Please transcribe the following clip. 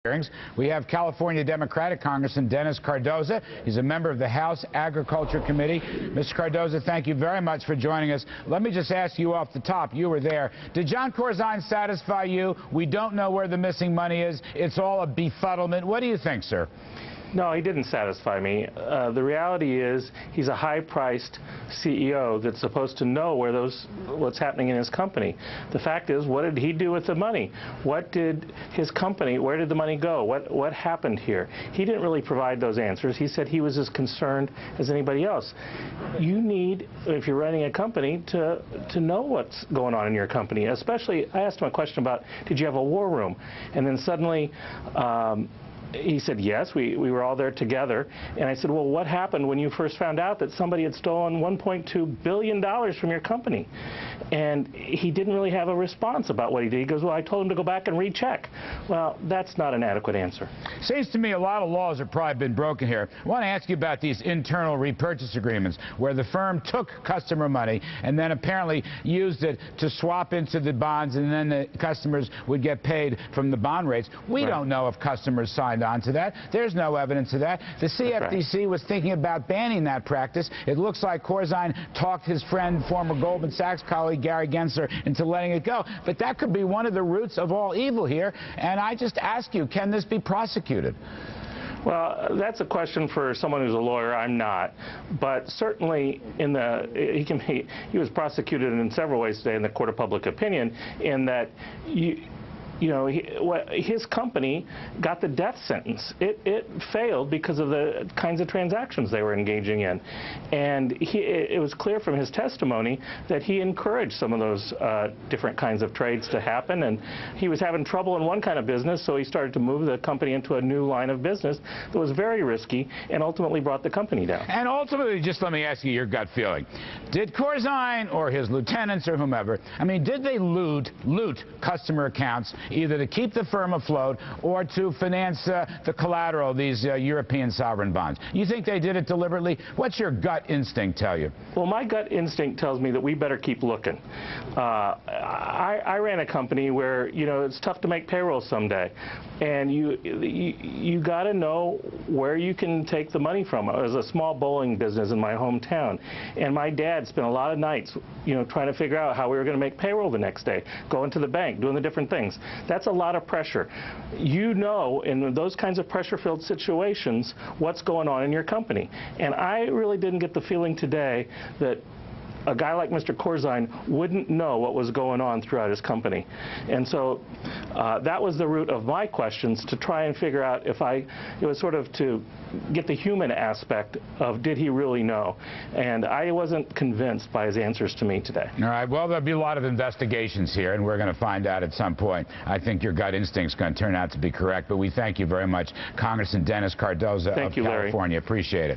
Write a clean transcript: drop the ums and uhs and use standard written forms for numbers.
Hearings. We have California Democratic Congressman Dennis Cardoza. He's a member of the House Agriculture Committee. Mr. Cardoza, thank you very much for joining us. Let me just ask you off the top. You were there. Did John Corzine satisfy you? We don't know where the missing money is. It's all a befuddlement. What do you think, sir? No, he didn't satisfy me. The reality is he's a high-priced CEO that's supposed to know what's happening in his company. The fact is, what did he do with the money? What did his company, where did the money go? What happened here? He didn't really provide those answers. He said he was as concerned as anybody else. You need, if you're running a company, to know what's going on in your company. Especially, I asked him a question about, did you have a war room? And then suddenly, he said, yes, we were all there together. And I said, well, what happened when you first found out that somebody had stolen $1.2 billion from your company? And he didn't really have a response about what he did. He goes, well, I told him to go back and recheck. Well, that's not an adequate answer. Seems to me a lot of laws have probably been broken here. I want to ask you about these internal repurchase agreements where the firm took customer money and then apparently used it to swap into the bonds, and then the customers would get paid from the bond rates. We don't know if customers signed on to that. There's no evidence of that. The CFTC was thinking about banning that practice. It looks like Corzine talked his friend, former Goldman Sachs colleague Gary Gensler, into letting it go. But that could be one of the roots of all evil here. And I just ask you, can this be prosecuted? Well, that's a question for someone who's a lawyer. I'm not. But certainly he was prosecuted in several ways today in the court of public opinion, in that his company got the death sentence. It failed because of the kinds of transactions they were engaging in. And it was clear from his testimony that he encouraged some of those different kinds of trades to happen. And he was having trouble in one kind of business, so he started to move the company into a new line of business that was very risky and ultimately brought the company down. And ultimately, just let me ask you your gut feeling. Did Corzine or his lieutenants or whomever, I mean, did they loot customer accounts, either to keep the firm afloat or to finance the collateral, these European sovereign bonds? You think they did it deliberately? What's your gut instinct tell you? Well, my gut instinct tells me that we better keep looking. I ran a company where, it's tough to make payroll someday. And you got to know where you can take the money from. It was a small bowling business in my hometown. And my dad spent a lot of nights, trying to figure out how we were going to make payroll the next day, going to the bank, doing the different things. That's a lot of pressure. In those kinds of pressure-filled situations, what's going on in your company. And I really didn't get the feeling today that a guy like Mr. Corzine wouldn't know what was going on throughout his company. And so that was the root of my questions, to try and figure out it was sort of to get the human aspect of, did he really know? And I wasn't convinced by his answers to me today. All right, well, there'll be a lot of investigations here, and we're going to find out at some point. I think your gut instinct's going to turn out to be correct, but we thank you very much, Congressman Dennis Cardoza of California. Appreciate it.